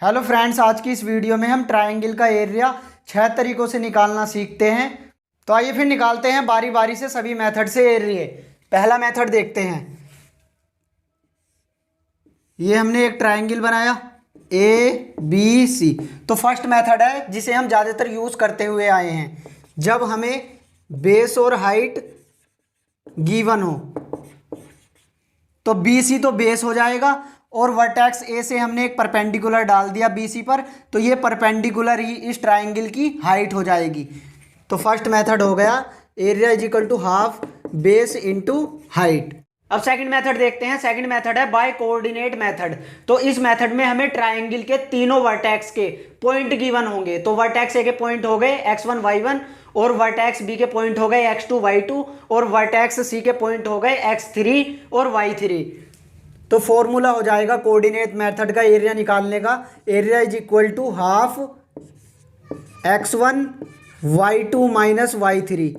Hello friends, आज की इस वीडियो में हम ट्रायंगल का एरिया 6 तरीकों से निकालना सीखते हैं। तो आइए फिर निकालते हैं बारी बारी से सभी मेथड से एरिया। पहला मेथड देखते हैं। ये हमने एक ट्रायंगल बनाया ए बी सी। तो फर्स्ट मेथड है जिसे हम ज़्यादातर यूज़ करते हुए आए हैं। जब हमें बेस और हाइट गिवन हो तो बी सी तो बेस हो जाएगा और वर्टेक्स ए से हमने एक परपेंडिकुलर डाल दिया बी सी पर, तो ये परपेंडिकुलर ही इस ट्राइंगल की हाइट हो जाएगी। तो फर्स्ट मेथड हो गया area is equal to half base into height. अब सेकंड मेथड देखते हैं। सेकंड मेथड है बाय कोऑर्डिनेट मेथड। तो इस मेथड में हमें ट्राइंगल के तीनों वर्टेक्स के पॉइंट गिवन होंगे। तो वर्टेक्स ए के पॉइंट हो गए x1 y1 और वर्टेक्स बी के पॉइंट हो गए x2 y2 और वर्टेक्स सी के पॉइंट हो गए x3 और y3। तो फॉर्मूला हो जाएगा कोऑर्डिनेट मेथड का एरिया निकालने का, area is equal to half x1 y2 minus y3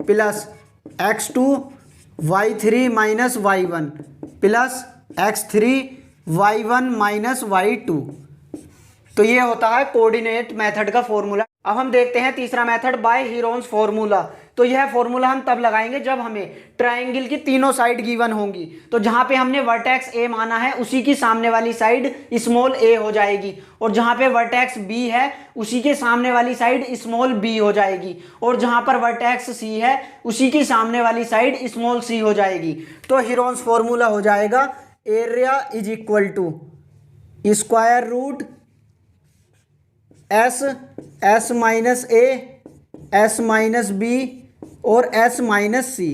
plus x2 y3 minus y1 plus x3 y1 minus y2। तो ये होता है कोऑर्डिनेट मेथड का फॉर्मूला। अब हम देखते हैं तीसरा मेथड बाय हीरोन्स फॉर्मूला। तो यह फॉर्मूला हम तब लगाएंगे जब हमें ट्राइंगल की तीनों साइड गिवन होंगी। तो जहां पे हमने वर्टेक्स ए माना है उसी की सामने वाली साइड स्मॉल ए हो जाएगी, और जहां पे वर्टेक्स बी है उसी के सामने वाली साइड स्मॉल बी हो जाएगी, और जहां पर वर्टेक्स सी है उसी की सामने वाली साइड स्मॉल सी हो जाएगी। तो हीरोन्स फॉर्मूला हो जाएगा area is equal to square root s minus a s minus b और एस माइनस सी।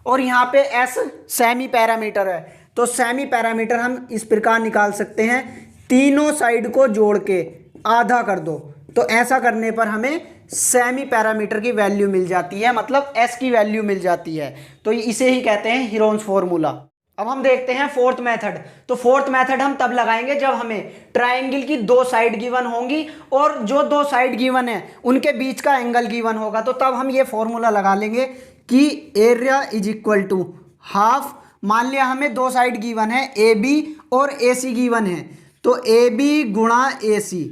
और यहाँ पे एस सेमी पैरामीटर है। तो सेमी पैरामीटर हम इस प्रकार निकाल सकते हैं, तीनों साइड को जोड़ के आधा कर दो। तो ऐसा करने पर हमें सेमी पैरामीटर की वैल्यू मिल जाती है, मतलब एस की वैल्यू मिल जाती है। तो इसे ही कहते हैं हीरोन्स फॉर्मूला। अब हम देखते हैं फोर्थ मेथड। तो फोर्थ मेथड हम तब लगाएंगे जब हमें ट्राइंगल की दो साइड गिवन होंगी और जो दो साइड गिवन है उनके बीच का एंगल गिवन होगा। तो तब हम ये फॉर्मूला लगा लेंगे कि area is equal to half, मान लिया हमें दो साइड गिवन है ए बी और ए सी गिवन है, तो ए बी गुणा ए सी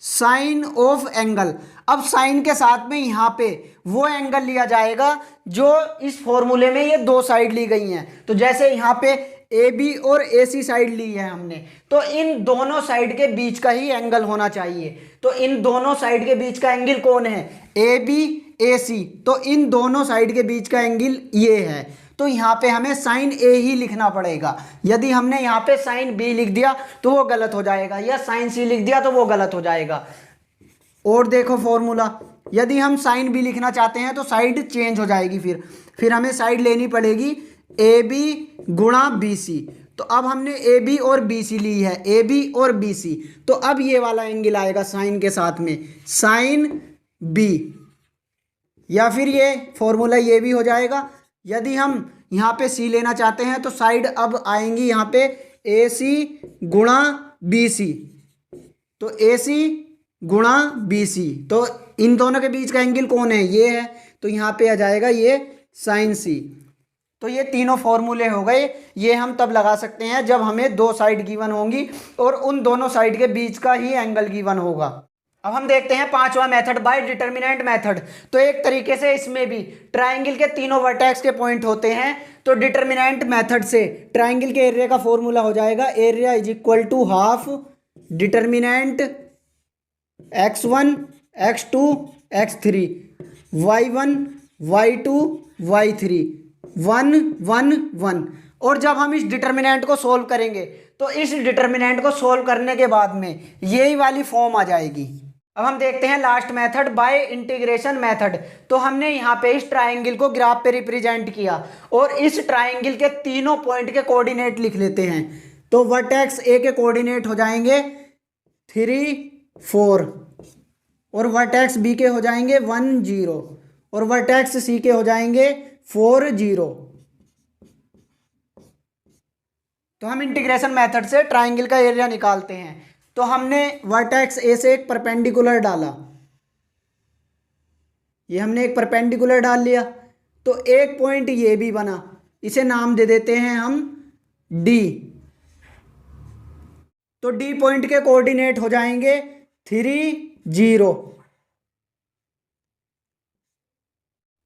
साइन ऑफ एंगल। अब साइन के साथ में यहां पे वो एंगल लिया जाएगा जो इस फॉर्मूले में ये दो साइड ली गई हैं। तो जैसे यहां पे ए बी और ए सी साइड ली है हमने, तो इन दोनों साइड के बीच का ही एंगल होना चाहिए। तो इन दोनों साइड के बीच का एंगल कौन है? ए बी ए सी। तो इन दोनों साइड के बीच का एंगल ये है। तो यहाँ पे हमें साइन ए ही लिखना पड़ेगा। यदि हमने यहाँ पे साइन बी लिख दिया तो वो गलत हो जाएगा, या साइन सी लिख दिया तो वो गलत हो जाएगा। और देखो फॉर्मूला, यदि हम साइन बी लिखना चाहते हैं तो साइड चेंज हो जाएगी, फिर हमें साइड लेनी पड़ेगी ए बी गुणा बी सी। तो अब हमने ए बी और बी सी ली है, ए बी और बी सी। तो अब ये वाला एंगल आएगा साइन के साथ में साइन बी, या फिर ये फॉर्मूला ये भी हो जाएगा। यदि हम यहाँ पे सी लेना चाहते हैं तो साइड अब आएंगी यहाँ पे ए सी गुणा बी सी। तो ए सी गुणा बी सी, तो इन दोनों के बीच का एंगल कौन है? ये है। तो यहाँ पे आ जाएगा ये साइन सी। तो ये तीनों फॉर्मूले हो गए। ये हम तब लगा सकते हैं जब हमें दो साइड गिवन होंगी और उन दोनों साइड के बीच का ही एंगल गिवन होगा। अब हम देखते हैं पांचवा मेथड बाय डिटर्मिनेंट मेथड। तो एक तरीके से इसमें भी ट्राइंगल के तीनों वर्टेक्स के पॉइंट होते हैं। तो डिटर्मिनेंट मेथड से ट्राइंगल के एरिया का फॉर्मूला हो जाएगा area is equal to half determinant x1 x2 x3 y1 y2 y3 1 1 1। और जब हम इस डिटर्मिनेंट को सोल्व करेंगे तो इस डिटर्मिनेंट को सोल्व करने के बाद में यही वाली फॉर्म आ जाएगी। अब हम देखते हैं last method by integration method. तो हमने यहाँ पे इस ट्राइंगल को ग्राफ पे रिप्रेजेंट किया और इस ट्राइंगल के तीनों पॉइंट के कोऑर्डिनेट लिख लेते हैं। तो वर्टेक्स ए के कोऑर्डिनेट हो जाएंगे 3 4 और वर्टेक्स बी के हो जाएंगे 1 0 और वर्टेक्स सी के हो जाएंगे 4 0। तो हम इंटीग्रेशन मेथड से ट्राइंगल का एरिया निकालते हैं। तो हमने वर्टेक्स ए से एक परपेंडिकुलर डाला, ये हमने एक परपेंडिकुलर डाल लिया। तो एक पॉइंट ये भी बना, इसे नाम दे देते हैं हम डी। तो डी पॉइंट के कोऑर्डिनेट हो जाएंगे 3 0।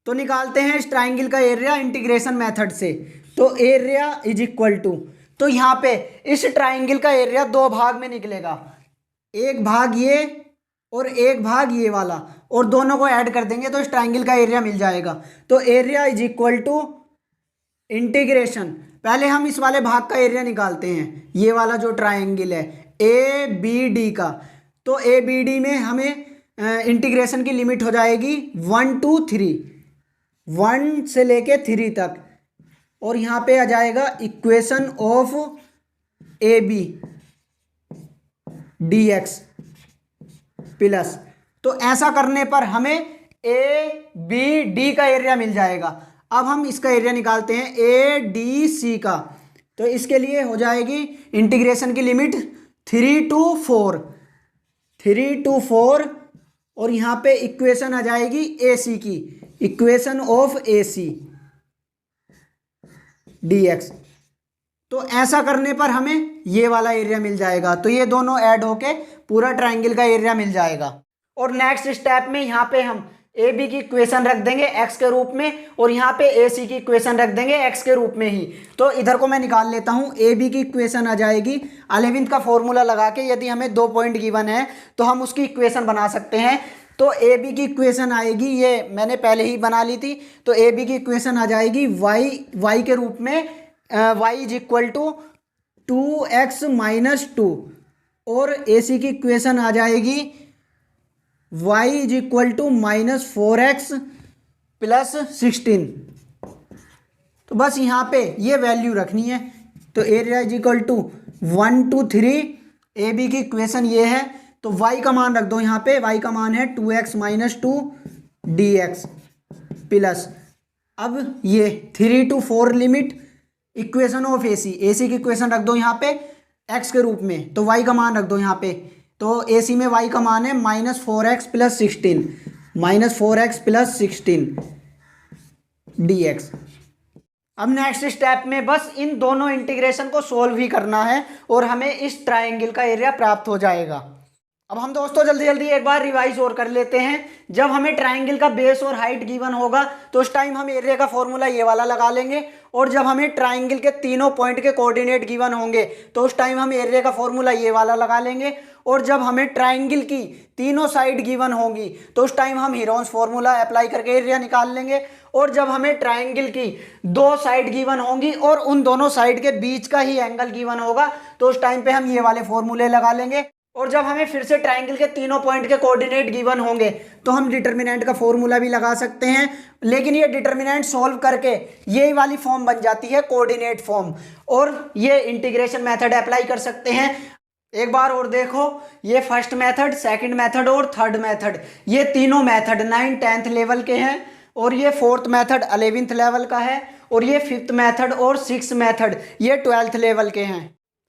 तो निकालते हैं इस ट्राइंगल का एरिया इंटीग्रेशन मेथड से। तो एरिया इज इक्वल टू, तो यहाँ पे इस ट्राइंगल का एरिया दो भाग में निकलेगा, एक भाग ये और एक भाग ये वाला, और दोनों को ऐड कर देंगे तो इस ट्राइंगल का एरिया मिल जाएगा। तो area is equal to integration, पहले हम इस वाले भाग का एरिया निकालते हैं, ये वाला जो ट्राइंगल है ए बी डी का। तो ए बी डी में हमें इंटीग्रेशन की लिमिट हो जाएगी 1 2 3, 1 से लेके 3 तक, और यहाँ पे आ जाएगा equation of A B D x plus. तो ऐसा करने पर हमें ए बी डी का एरिया मिल जाएगा। अब हम इसका एरिया निकालते हैं ए डी सी का। तो इसके लिए हो जाएगी इंटीग्रेशन की लिमिट 3 to 4, 3 to 4, और यहाँ पे इक्वेशन आ जाएगी ए सी की, equation of A C D x. तो ऐसा करने पर हमें ये वाला एरिया मिल जाएगा। तो ये दोनों ऐड होके पूरा ट्राइंगल का एरिया मिल जाएगा। और नेक्स्ट स्टेप में यहाँ पे हम ए बी की इक्वेशन रख देंगे x के रूप में, और यहाँ पे ए सी की इक्वेशन रख देंगे x के रूप में ही। तो इधर को मैं निकाल लेता हूँ। ए बी की इक्वेशन आ जाएगी 11th का फॉर्मूला लगा के, यदि हमें 2 पॉइंट गिवन है तो हम उसकी इक्वेशन बना सकते हैं। तो ए बी की इक्वेशन आएगी, ये मैंने पहले ही बना ली थी। तो ए बी की इक्वेशन आ जाएगी y के रूप में, y is equal to 2x - 2, और ए सी की इक्वेशन आ जाएगी y is equal to -4x + 16। तो बस यहाँ पे ये वैल्यू रखनी है। तो area is equal to 1 2 3, A B की इक्वेशन ये है। तो y का मान रख दो यहाँ पे, y का मान है 2x - 2 dx प्लस, अब ये 3 to 4 limit equation of A C की इक्वेशन रख दो यहाँ पे x के रूप में। तो y का मान रख दो यहाँ पे। तो ए सी में y का मान है -4x + 16, -4x + 16 dx। अब नेक्स्ट स्टेप में बस इन दोनों इंटीग्रेशन को सोल्व ही करना है और हमें इस ट्राइंगल का एरिया प्राप्त हो जाएगा। अब हम दोस्तों जल्दी जल्दी एक बार रिवाइज और कर लेते हैं। जब हमें ट्राइंगल का बेस और हाइट गिवन होगा तो उस टाइम हम एरिया का फॉर्मूला ये वाला लगा लेंगे, और जब हमें ट्राइंगल के तीनों पॉइंट के कोऑर्डिनेट गिवन होंगे तो उस टाइम हम एरिया का फॉर्मूला ये वाला लगा लेंगे, और जब हमें ट्राइंगल की तीनों साइड गिवन होंगी तो उस टाइम हम हीरोन्स फॉर्मूला अप्लाई करके एरिया निकाल लेंगे, और जब हमें ट्राइंगल की 2 साइड गिवन होंगी और उन दोनों साइड के बीच का ही एंगल गिवन होगा तो उस टाइम पे हम ये वाले फॉर्मूले लगा लेंगे, और जब हमें फिर से ट्राइंगल के तीनों पॉइंट के कोऑर्डिनेट गिवन होंगे तो हम डिटर्मिनेंट का फॉर्मूला भी लगा सकते हैं। लेकिन ये डिटर्मिनेंट सॉल्व करके ये वाली फॉर्म बन जाती है कोऑर्डिनेट फॉर्म, और ये इंटीग्रेशन मेथड अप्लाई कर सकते हैं। एक बार और देखो, ये फर्स्ट मेथड, सेकंड मेथड और थर्ड मेथड, ये तीनों मेथड 9th 10th लेवल के हैं, और ये फोर्थ मेथड 11th लेवल का है, और ये 5th मेथड और 6th मेथड ये 12th लेवल के हैं।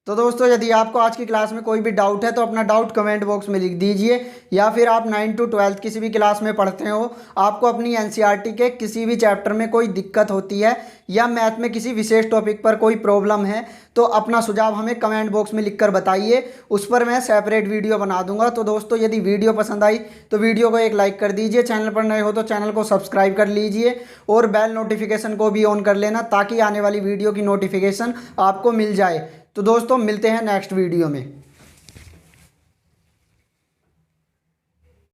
तो दोस्तों यदि आपको आज की क्लास में कोई भी डाउट है तो अपना डाउट कमेंट बॉक्स में लिख दीजिए, या फिर आप 9th to 12th किसी भी क्लास में पढ़ते हो, आपको अपनी एनसीईआरटी के किसी भी चैप्टर में कोई दिक्कत होती है या मैथ में किसी विशेष टॉपिक पर कोई प्रॉब्लम है तो अपना सुझाव हमें कमेंट बॉक्स में लिखकर बताइए, उस पर मैं सेपरेट वीडियो बना दूंगा। तो दोस्तों यदि वीडियो पसंद आई तो वीडियो को एक लाइक कर दीजिए, चैनल पर नए हो तो चैनल को सब्सक्राइब कर लीजिए, और बेल नोटिफिकेशन को भी ऑन कर लेना ताकि आने वाली वीडियो की नोटिफिकेशन आपको मिल जाए। तो दोस्तों मिलते हैं नेक्स्ट वीडियो में।